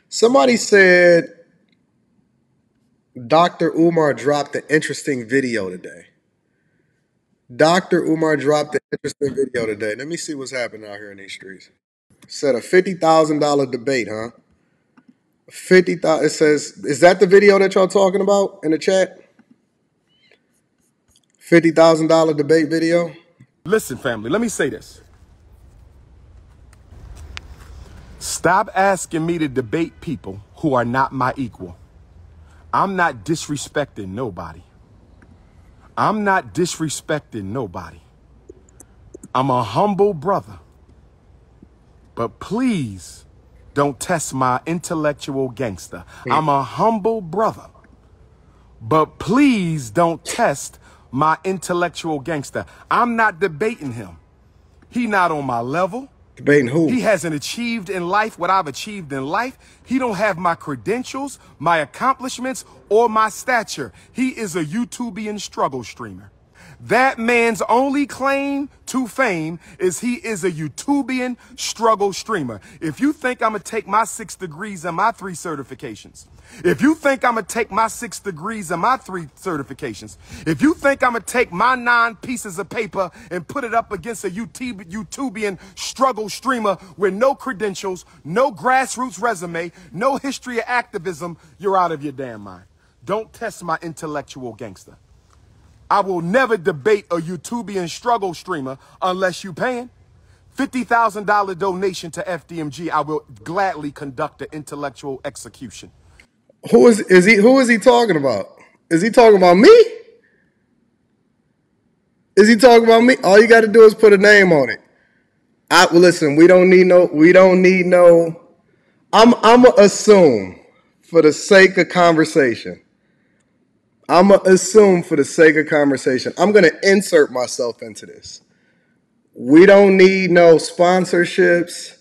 Somebody said Dr. Umar dropped an interesting video today. Dr. Umar dropped an interesting video today. Let me see what's happening out here in these streets. Said a $50,000 debate, huh? 50,000. It says, is that the video that y'all talking about in the chat? $50,000 debate video. Listen, family, let me say this. Stop asking me to debate people who are not my equal. I'm not disrespecting nobody. I'm not disrespecting nobody. I'm a humble brother. But please don't test my intellectual gangster. I'm a humble brother. But please don't test my intellectual gangster. I'm not debating him. He not on my level. Debating who? He hasn't achieved in life what I've achieved in life. He don't have my credentials, my accomplishments, or my stature. He is a YouTubian struggle streamer. That man's only claim to fame is he is a YouTubian struggle streamer. If you think I'm going to take my 6 degrees and my 3 certifications, if you think I'm going to take my 6 degrees and my 3 certifications, if you think I'm going to take my 9 pieces of paper and put it up against a YouTubian struggle streamer with no credentials, no grassroots resume, no history of activism, you're out of your damn mind. Don't test my intellectual gangster. I will never debate a YouTubian struggle streamer unless you paying. $50,000 donation to FDMG, I will gladly conduct an intellectual execution. Who is he talking about? Is he talking about me? Is he talking about me? All you got to do is put a name on it. Listen, we don't need no. I'm gonna assume for the sake of conversation. I'm going to assume for the sake of conversation, I'm going to insert myself into this. We don't need no sponsorships.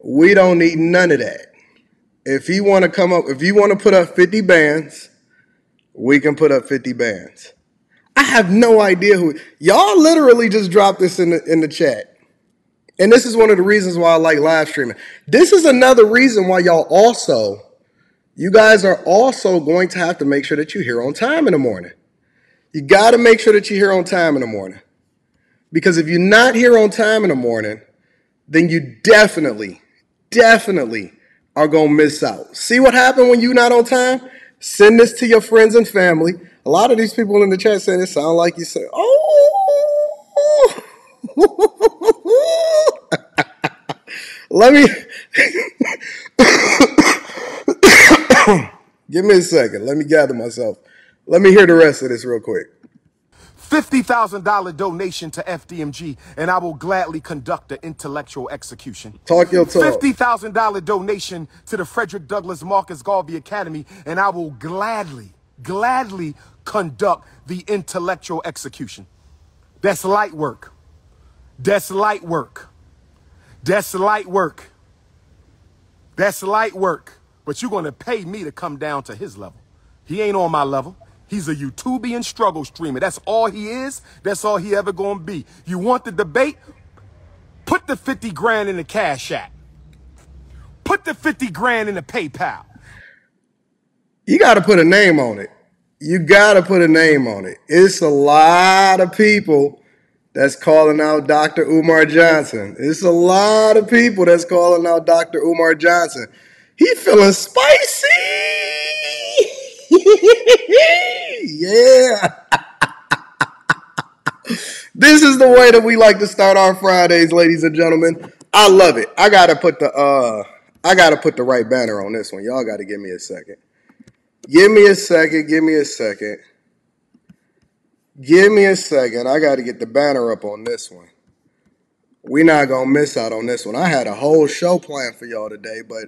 We don't need none of that. If you want to put up 50 bands, we can put up 50 bands. I have no idea who. Y'all literally just dropped this in the chat. And this is one of the reasons why I like live streaming. This is another reason why you guys are also going to have to make sure that you're here on time in the morning. You got to make sure that you're here on time in the morning. Because if you're not here on time in the morning, then you definitely are going to miss out. See what happened when you're not on time? Send this to your friends and family. A lot of these people in the chat saying it sound like you say, oh. Let me... Give me a second. Let me gather myself. Let me hear the rest of this real quick. $50,000 donation to FDMG, and I will gladly conduct an intellectual execution. Talk your talk. $50,000 donation to the Frederick Douglass Marcus Garvey Academy, and I will gladly conduct the intellectual execution. That's light work. That's light work. That's light work. That's light work. But you're going to pay me to come down to his level. He ain't on my level. He's a YouTubian struggle streamer. That's all he is. That's all he ever going to be. You want the debate? Put the 50 grand in the Cash App. Put the 50 grand in the PayPal. You got to put a name on it. You got to put a name on it. It's a lot of people that's calling out Dr. Umar Johnson. It's a lot of people that's calling out Dr. Umar Johnson. He feeling spicy. Yeah. This is the way that we like to start our Fridays, ladies and gentlemen. I love it. I gotta put the right banner on this one. Y'all gotta give me a second. Give me a second. I gotta get the banner up on this one. We're not gonna miss out on this one. I had a whole show planned for y'all today, but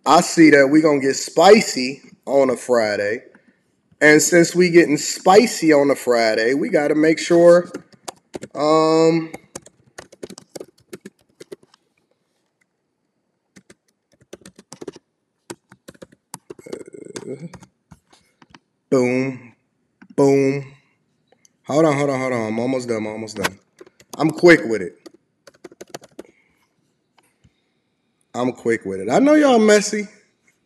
I see that we're going to get spicy on a Friday. And since we getting spicy on a Friday, we got to make sure boom, boom. Hold on. I'm almost done. I'm quick with it. I know y'all messy.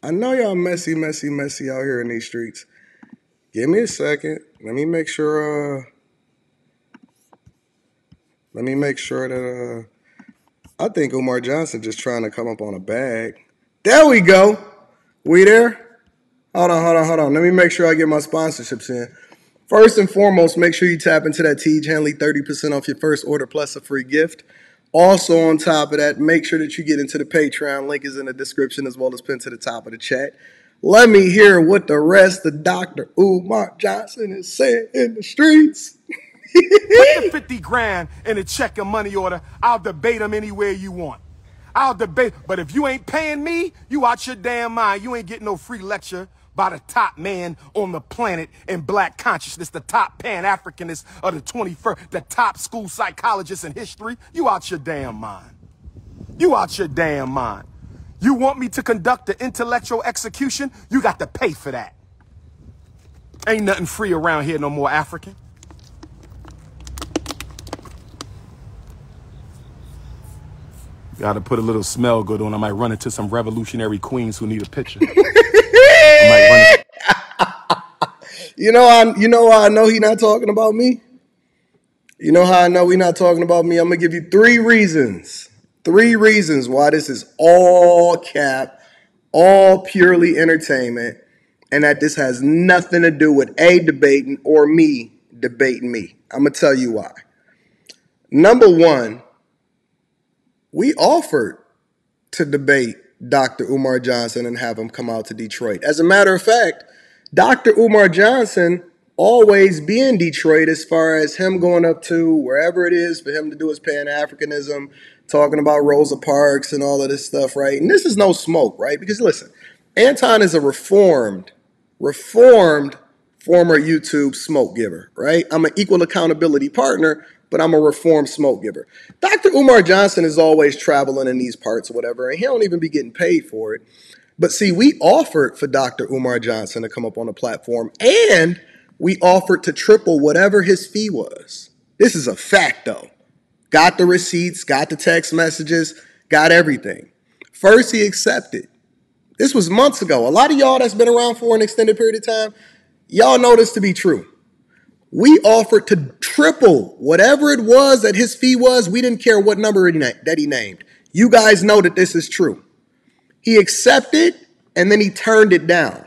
I know y'all messy out here in these streets. Give me a second. Let me make sure that I think Umar Johnson just trying to come up on a bag. There we go. We there? Hold on. Let me make sure I get my sponsorships in. First and foremost, make sure you tap into that Teej Henley 30% off your first order plus a free gift. Also, on top of that, make sure that you get into the Patreon. Link is in the description as well as pinned to the top of the chat. Let me hear what the rest of Dr. Umar Johnson is saying in the streets. Put the 50 grand in a check and money order. I'll debate them anywhere you want. I'll debate. But if you ain't paying me, you out your damn mind. You ain't getting no free lecture by the top man on the planet in black consciousness, the top Pan-Africanist of the 21st, the top school psychologist in history. You out your damn mind. You out your damn mind. You want me to conduct the intellectual execution? You got to pay for that. Ain't nothing free around here no more, African. Got to put a little smell good on. I might run into some revolutionary queens who need a picture. You know how I know he not talking about me? You know how I know he not talking about me? I'm going to give you 3 reasons. 3 reasons why this is all cap, all purely entertainment, and that this has nothing to do with A, debating, or me debating me. I'm going to tell you why. Number 1, we offered to debate Dr. Umar Johnson and have him come out to Detroit. As a matter of fact, Dr. Umar Johnson always be in Detroit as far as him going up to wherever it is for him to do his Pan-Africanism, talking about Rosa Parks and all of this stuff, right? And this is no smoke, right? Because listen, Anton is a reformed former YouTube smoke giver, right? I'm an equal accountability partner, but I'm a reformed smoke giver. Dr. Umar Johnson is always traveling in these parts or whatever, and he don't even be getting paid for it. But see, we offered for Dr. Umar Johnson to come up on the platform, and we offered to triple whatever his fee was. This is a fact, though. Got the receipts, got the text messages, got everything. First, he accepted. This was months ago. A lot of y'all that's been around for an extended period of time, y'all know this to be true. We offered to triple whatever it was that his fee was. We didn't care what number that he named. You guys know that this is true. He accepted, and then he turned it down.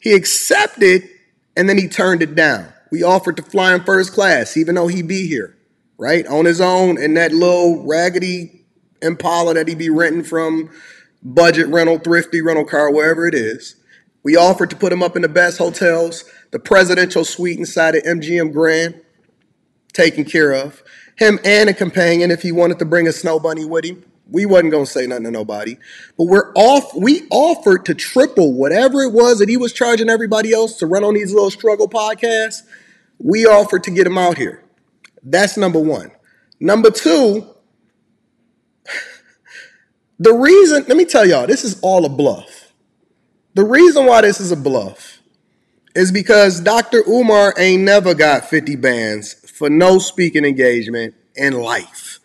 He accepted, and then he turned it down. We offered to fly in first class, even though he be here, right? On his own in that little raggedy Impala that he be renting from budget rental, thrifty rental car, wherever it is. We offered to put him up in the best hotels, the presidential suite inside of MGM Grand, taken care of. Him and a companion if he wanted to bring a snow bunny with him. We wasn't going to say nothing to nobody. But we offered to triple whatever it was that he was charging everybody else to run on these little struggle podcasts. We offered to get him out here. That's number 1. Number 2, the reason, let me tell y'all, this is all a bluff. The reason why this is a bluff is because Dr. Umar ain't never got 50 bands for no speaking engagement in life.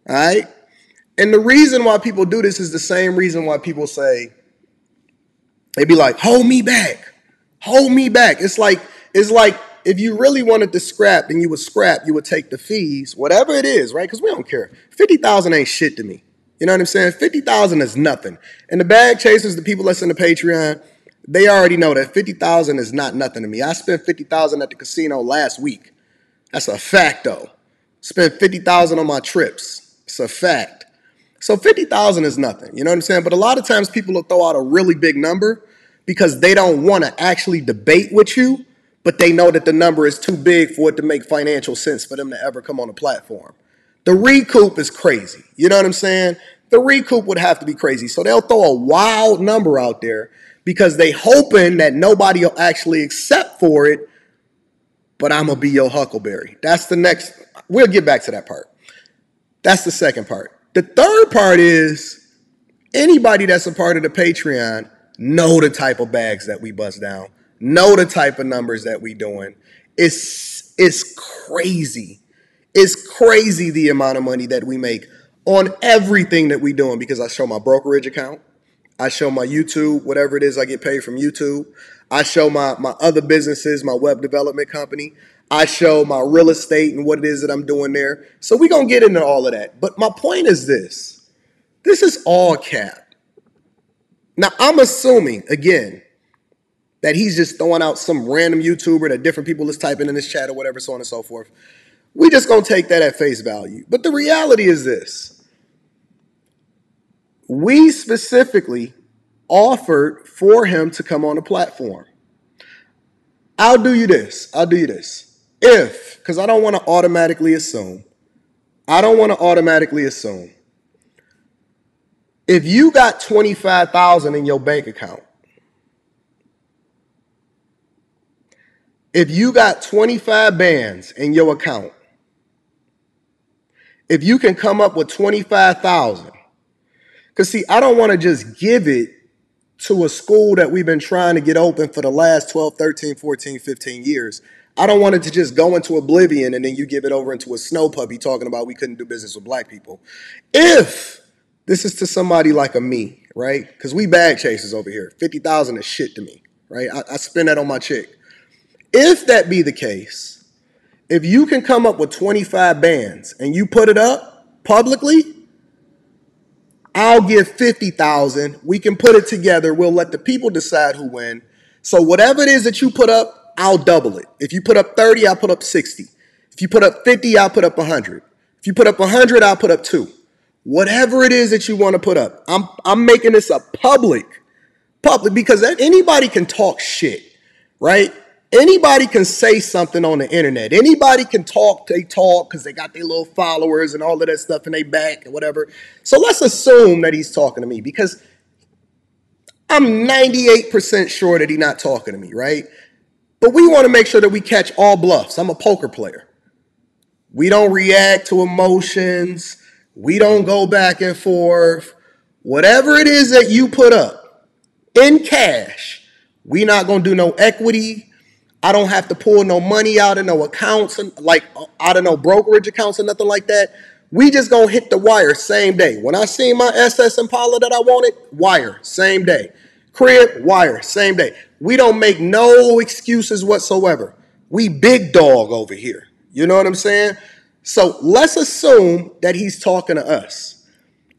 All right? And the reason why people do this is the same reason why people say, they be like, hold me back. Hold me back. It's like if you really wanted to scrap, then you would take the fees, whatever it is, right? Because we don't care. 50,000 ain't shit to me. You know what I'm saying? 50,000 is nothing. And the bag chasers, the people that's in the Patreon, they already know that 50,000 is not nothing to me. I spent 50,000 at the casino last week. That's a fact, though. Spent 50,000 on my trips. It's a fact. So 50,000 is nothing. You know what I'm saying? But a lot of times people will throw out a really big number because they don't want to actually debate with you, but they know that the number is too big for it to make financial sense for them to ever come on a platform. The recoup is crazy. You know what I'm saying? The recoup would have to be crazy. So they'll throw a wild number out there because they hoping that nobody will actually accept for it, but I'm going to be your huckleberry. That's the next. We'll get back to that part. That's the second part. The third part is anybody that's a part of the Patreon know the type of bags that we bust down, know the type of numbers that we doing. It's crazy. It's crazy the amount of money that we make on everything that we doing because I show my brokerage account. I show my YouTube, whatever it is I get paid from YouTube. I show my other businesses, my web development company. I show my real estate and what it is that I'm doing there. So we're going to get into all of that. But my point is this. This is all cap. Now, I'm assuming, again, that he's just throwing out some random YouTuber that different people is typing in this chat or whatever, so on and so forth. We just going to take that at face value. But the reality is this. We specifically offered for him to come on the platform. I'll do you this. If, because I don't want to automatically assume. If you got $25,000 in your bank account, if you got 25 bands in your account, if you can come up with 25,000, because see, I don't want to just give it to a school that we've been trying to get open for the last 12, 13, 14, 15 years. I don't want it to just go into oblivion and then you give it over into a snow puppy talking about we couldn't do business with black people. If this is to somebody like a me, right? Because we bag chasers over here. 50,000 is shit to me, right? I spend that on my chick. If that be the case, if you can come up with 25 bands and you put it up publicly, I'll give 50,000. We can put it together. We'll let the people decide who win. So whatever it is that you put up, I'll double it. If you put up 30, I'll put up 60. If you put up 50, I'll put up 100. If you put up 100, I'll put up 2. Whatever it is that you want to put up. I'm making this a public because anybody can talk shit, right? Anybody can say something on the internet. Anybody can talk, they talk because they got their little followers and all of that stuff in their back and whatever. So let's assume that he's talking to me because I'm 98% sure that he's not talking to me, right? But we want to make sure that we catch all bluffs. I'm a poker player. We don't react to emotions. We don't go back and forth. Whatever it is that you put up in cash, we not going to do no equity. I don't have to pull no money out of no accounts, like out of no brokerage accounts or nothing like that. We just gonna hit the wire same day. When I see my SS Impala that I wanted, wire, same day. Crib, wire, same day. We don't make no excuses whatsoever. We big dog over here. You know what I'm saying? So let's assume that he's talking to us.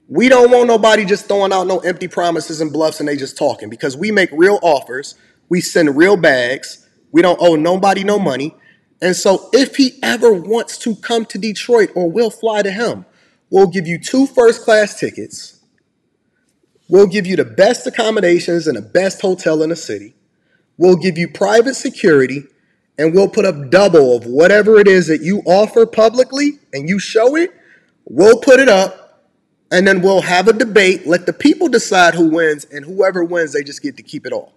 We don't want nobody just throwing out no empty promises and bluffs and they just talking because we make real offers. We send real bags. We don't owe nobody no money. And so if he ever wants to come to Detroit or we'll fly to him, we'll give you 2 first-class tickets. We'll give you the best accommodations and the best hotel in the city. We'll give you private security and we'll put up double of whatever it is that you offer publicly and you show it. We'll put it up and then we'll have a debate. Let the people decide who wins and whoever wins, they just get to keep it all.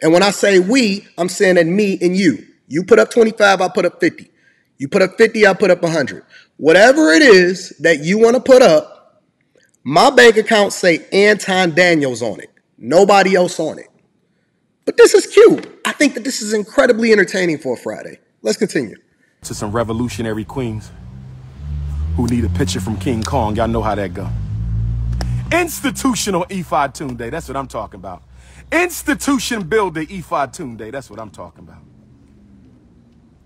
And when I say we, I'm saying that me and you. You put up 25, I put up 50. You put up 50, I put up 100. Whatever it is that you want to put up, my bank account say Anton Daniels on it. Nobody else on it. But this is cute. I think that this is incredibly entertaining for a Friday. Let's continue. To some revolutionary queens who need a picture from King Kong. Y'all know how that go. Institutional Ephod Tune Day. That's what I'm talking about. Institution builder Ephod Tune Day. That's what I'm talking about.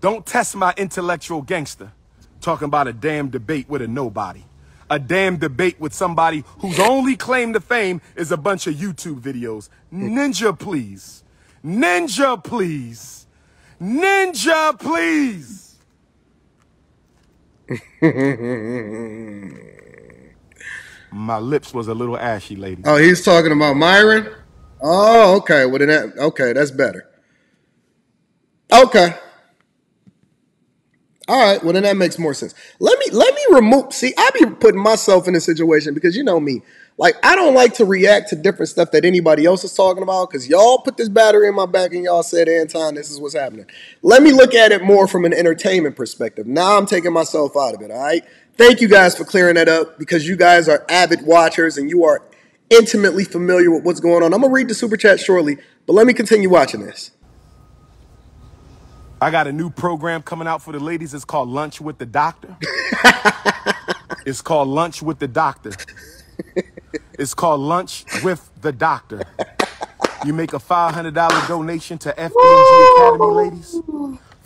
Don't test my intellectual gangster talking about a damn debate with a nobody. A damn debate with somebody whose only claim to fame is a bunch of YouTube videos. Ninja, please. Ninja, please. Ninja, please. My lips was a little ashy, lady. Oh, he's talking about Myron? Oh, okay. Well, then okay, that's better. Okay. All right. Well, then that makes more sense. Let me remove. See, I be putting myself in a situation because you know me. Like, I don't like to react to different stuff that anybody else is talking about because y'all put this battery in my back and y'all said, Anton, this is what's happening. Let me look at it more from an entertainment perspective. Now I'm taking myself out of it, all right? Thank you guys for clearing that up because you guys are avid watchers and you are intimately familiar with what's going on. I'm going to read the super chat shortly, but let me continue watching this. I got a new program coming out for the ladies. It's called Lunch with the Doctor. It's called Lunch with the Doctor. It's called Lunch with the Doctor. You make a $500 donation to FDMG Academy, ladies.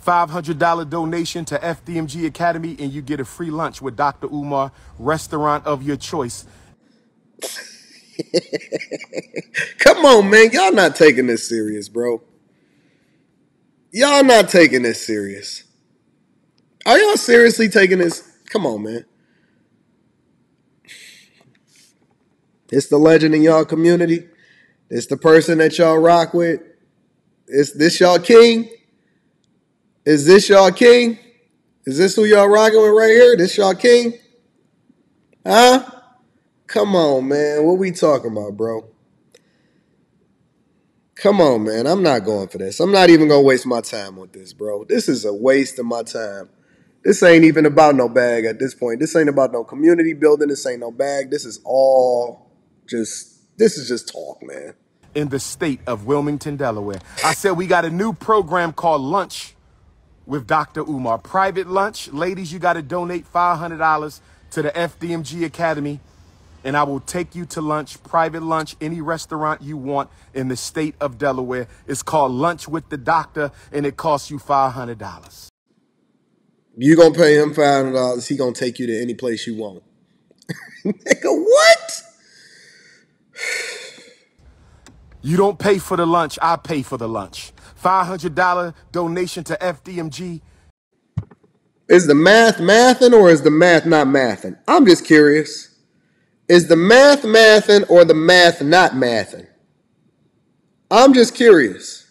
$500 donation to FDMG Academy, and you get a free lunch with Dr. Umar, restaurant of your choice. Come on, man. Y'all not taking this serious, bro. Y'all not taking this serious. Are y'all seriously taking this? Come on, man. It's the legend in y'all community. It's the person that y'all rock with. Is this y'all king? Is this y'all king? Is this who y'all rocking with right here? This y'all king? Huh? Come on, man. What we talking about, bro? Come on, man. I'm not going for this. I'm not even going to waste my time on this, bro. This is a waste of my time. This ain't even about no bag at this point. This ain't about no community building. This ain't no bag. This is just talk, man. In the state of Wilmington, Delaware. I said we got a new program called Lunch with Dr. Umar. Private lunch. Ladies, you got to donate $500 to the FDMG Academy, and I will take you to lunch, private lunch, any restaurant you want in the state of Delaware. It's called Lunch with the Doctor, and it costs you $500. You going to pay him $500. He going to take you to any place you want. Nigga, what? You don't pay for the lunch. I pay for the lunch. $500 donation to FDMG. Is the math mathing or is the math not mathing? I'm just curious. Is the math mathing or the math not mathing? I'm just curious.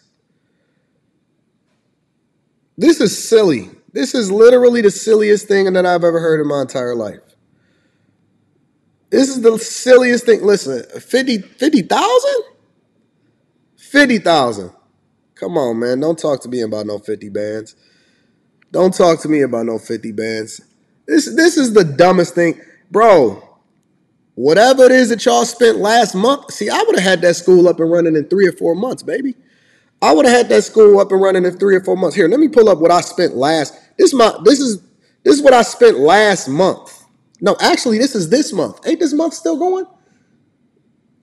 This is silly. This is literally the silliest thing that I've ever heard in my entire life. This is the silliest thing. Listen, 50,000? 50,000. Come on, man. Don't talk to me about no 50 bands. Don't talk to me about no 50 bands. This is the dumbest thing. Bro, whatever it is that y'all spent last month, see, I would have had that school up and running in 3 or 4 months, baby. I would have had that school up and running in 3 or 4 months. Here, let me pull up what I spent last. This is what I spent last month. No, actually, this is this month. Ain't this month still going?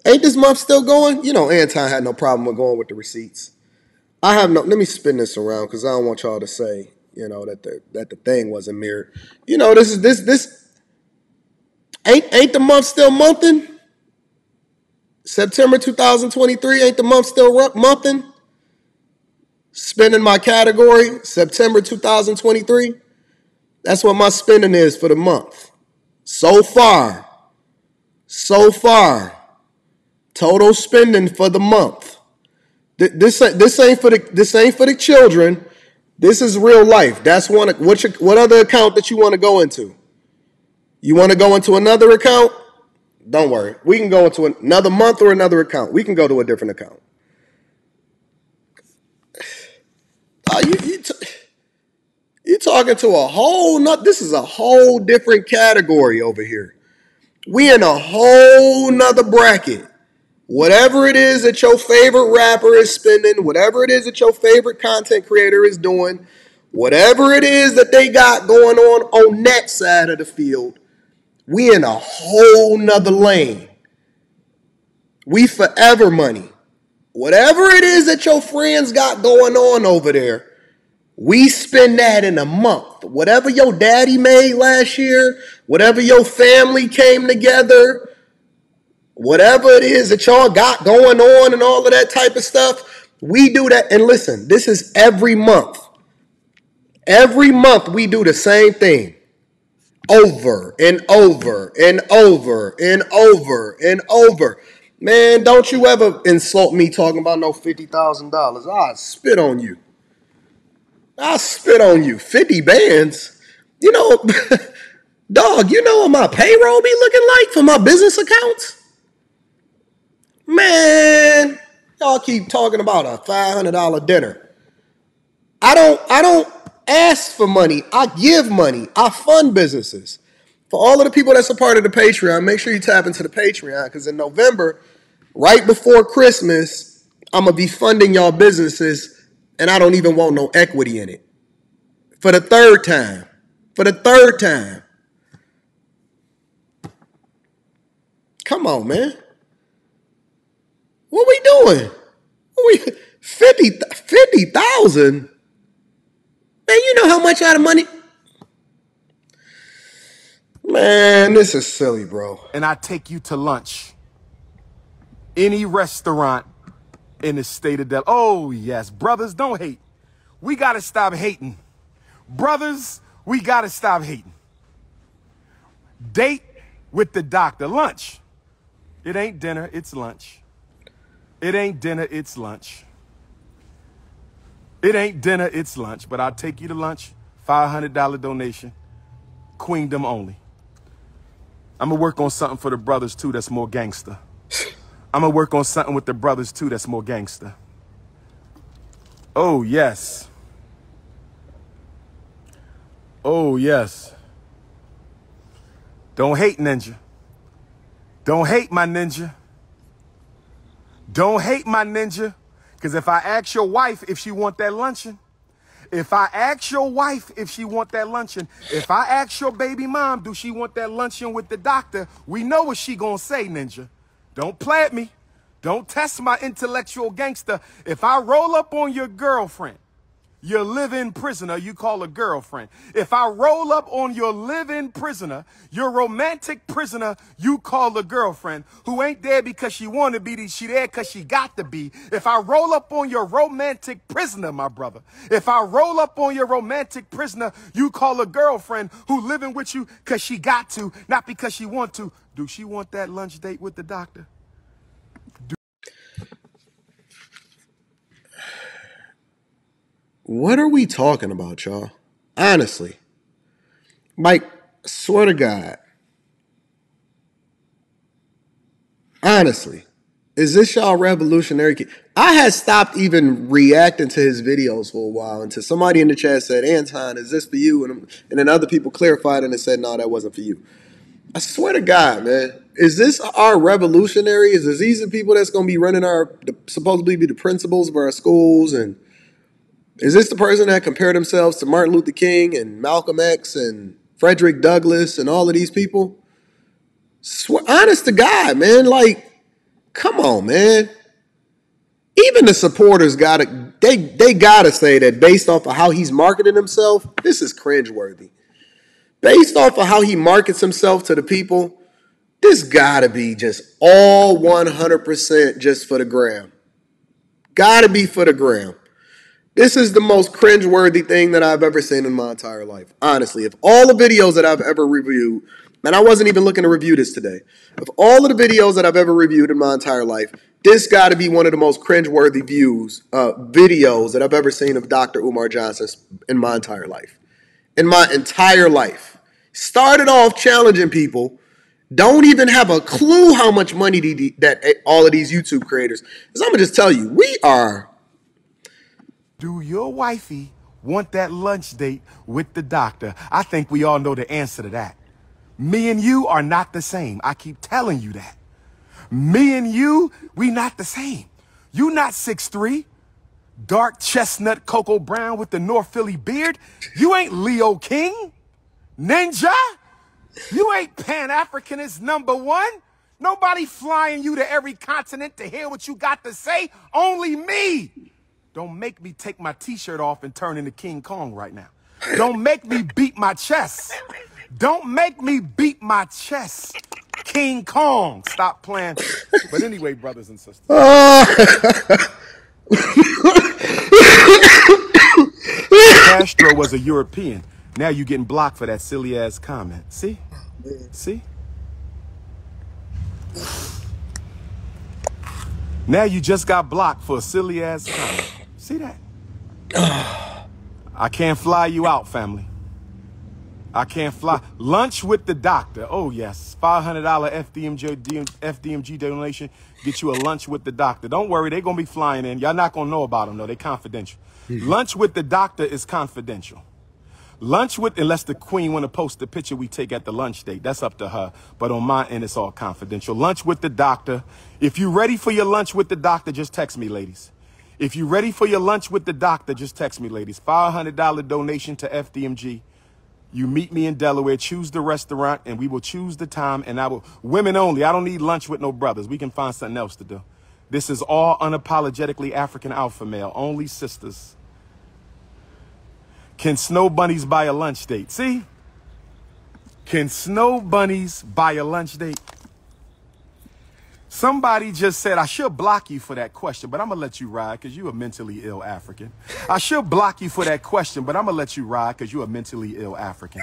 Ain't this month still going? You know, Anton had no problem with going with the receipts. I have no. Let me spin this around because I don't want y'all to say, you know, that the thing wasn't mirrored. You know, this ain't the month still monthing? September 2023, ain't the month still monthing? Spending my category, September 2023. That's what my spending is for the month. So far. Total spending for the month. This ain't for the children. This is real life. That's what other account that you want to go into? You want to go into another account? Don't worry. We can go into another month or another account. We can go to a different account. You're talking to a whole nother. This is a whole different category over here. We in a whole nother bracket. Whatever it is that your favorite rapper is spending, whatever it is that your favorite content creator is doing, whatever it is that they got going on that side of the field, we in a whole nother lane. We forever money. Whatever it is that your friends got going on over there, we spend that in a month. Whatever your daddy made last year, whatever your family came together, whatever it is that y'all got going on and all of that type of stuff, we do that. And listen, this is every month. Every month we do the same thing. Over and over and over and over and over. Man, don't you ever insult me talking about no $50,000. I'll spit on you. I'll spit on you. 50 bands? You know, dog, you know what my payroll be looking like for my business accounts? Man, y'all keep talking about a $500 dinner. I don't ask for money. I give money. I fund businesses. For all of the people that's a part of the Patreon, make sure you tap into the Patreon because in November, right before Christmas, I'm going to be funding y'all businesses and I don't even want no equity in it. For the third time. Come on, man. What we doing? What we 50,000? Man, you know how much out of money? Man, this is silly, bro. And I take you to lunch. Any restaurant in the state of Delaware. Oh, yes. Brothers, don't hate. We got to stop hating. Brothers, we got to stop hating. Date with the doctor. Lunch. It ain't dinner, it's lunch. It ain't dinner, it's lunch. It ain't dinner, it's lunch. But I'll take you to lunch. $500 donation. Queendom only. I'm going to work on something for the brothers, too, that's more gangster. I'm going to work on something with the brothers, too, that's more gangster. Oh, yes. Oh, yes. Don't hate, ninja. Don't hate, my ninja. Don't hate, my ninja. Because if I ask your wife if she want that luncheon, if I ask your wife if she want that luncheon, if I ask your baby mom, do she want that luncheon with the doctor, we know what she gonna say, ninja. Don't play at me. Don't test my intellectual gangster. If I roll up on your girlfriend, your live-in prisoner, you call a girlfriend. If I roll up on your live-in prisoner, your romantic prisoner, you call a girlfriend, who ain't there because she want to be, she there because she got to be. If I roll up on your romantic prisoner, my brother, if I roll up on your romantic prisoner, you call a girlfriend who living with you because she got to, not because she want to. Do she want that lunch date with the doctor? What are we talking about, y'all? Honestly. Like, swear to God. Honestly. Is this y'all revolutionary kid? I had stopped even reacting to his videos for a while until somebody in the chat said, Anton, is this for you? And then other people clarified and they said, no, that wasn't for you. I swear to God, man. Is this our revolutionary? Is these the people that's going to be running supposedly be the principals of our schools? And is this the person that compared themselves to Martin Luther King and Malcolm X and Frederick Douglass and all of these people? Honest to God, man. Like, come on, man. Even the supporters they gotta say that based off of how he's marketing himself, this is cringeworthy. Based off of how he markets himself to the people, this gotta be just all 100% just for the gram. Gotta be for the gram. This is the most cringeworthy thing that I've ever seen in my entire life. Honestly, if all the videos that I've ever reviewed, and I wasn't even looking to review this today, of all of the videos that I've ever reviewed in my entire life, this got to be one of the most cringeworthy videos that I've ever seen of Dr. Umar Johnson in my entire life. In my entire life. Started off challenging people, don't even have a clue how much money that all of these YouTube creators, because I'm going to just tell you, we are... Do your wifey want that lunch date with the doctor? I think we all know the answer to that. Me and you are not the same. I keep telling you that. Me and you, we not the same. You not 6'3", dark chestnut cocoa brown with the North Philly beard. You ain't Leo King, ninja. You ain't Pan-Africanist #1. Nobody flying you to every continent to hear what you got to say. Only me. Don't make me take my t-shirt off and turn into King Kong right now. Don't make me beat my chest. Don't make me beat my chest. King Kong. Stop playing. But anyway, brothers and sisters. Castro was a European. Now you getting blocked for that silly ass comment. See? See? Now you just got blocked for a silly ass comment. See that? I can't fly you out, family. I can't fly. Lunch with the doctor. Oh, yes. $500 FDMG donation. Get you a lunch with the doctor. Don't worry. They're going to be flying in. Y'all not going to know about them, though. They're confidential. Lunch with the doctor is confidential. Lunch with, unless the queen want to post the picture we take at the lunch date. That's up to her. But on my end, it's all confidential. Lunch with the doctor. If you're ready for your lunch with the doctor, just text me, ladies. If you're ready for your lunch with the doctor, just text me, ladies. $500 donation to FDMG. You meet me in Delaware, choose the restaurant, and we will choose the time, and women only. I don't need lunch with no brothers. We can find something else to do. This is all unapologetically African alpha male, only sisters. Can snow bunnies buy a lunch date? See? Can snow bunnies buy a lunch date? Somebody just said, I should block you for that question, but I'm going to let you ride because you're a mentally ill African. I should block you for that question, but I'm going to let you ride because you're a mentally ill African.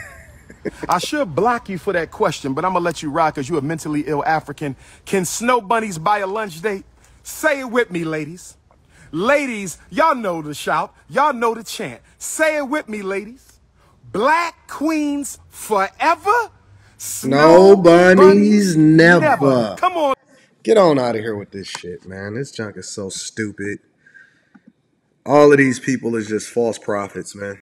I should block you for that question, but I'm going to let you ride because you're a mentally ill African. Can snow bunnies buy a lunch date? Say it with me, ladies. Ladies, y'all know the shout. Y'all know the chant. Say it with me, ladies. Black queens forever. Snow bunnies never. Come on. Get on out of here with this shit, man. This junk is so stupid. All of these people is just false prophets, man.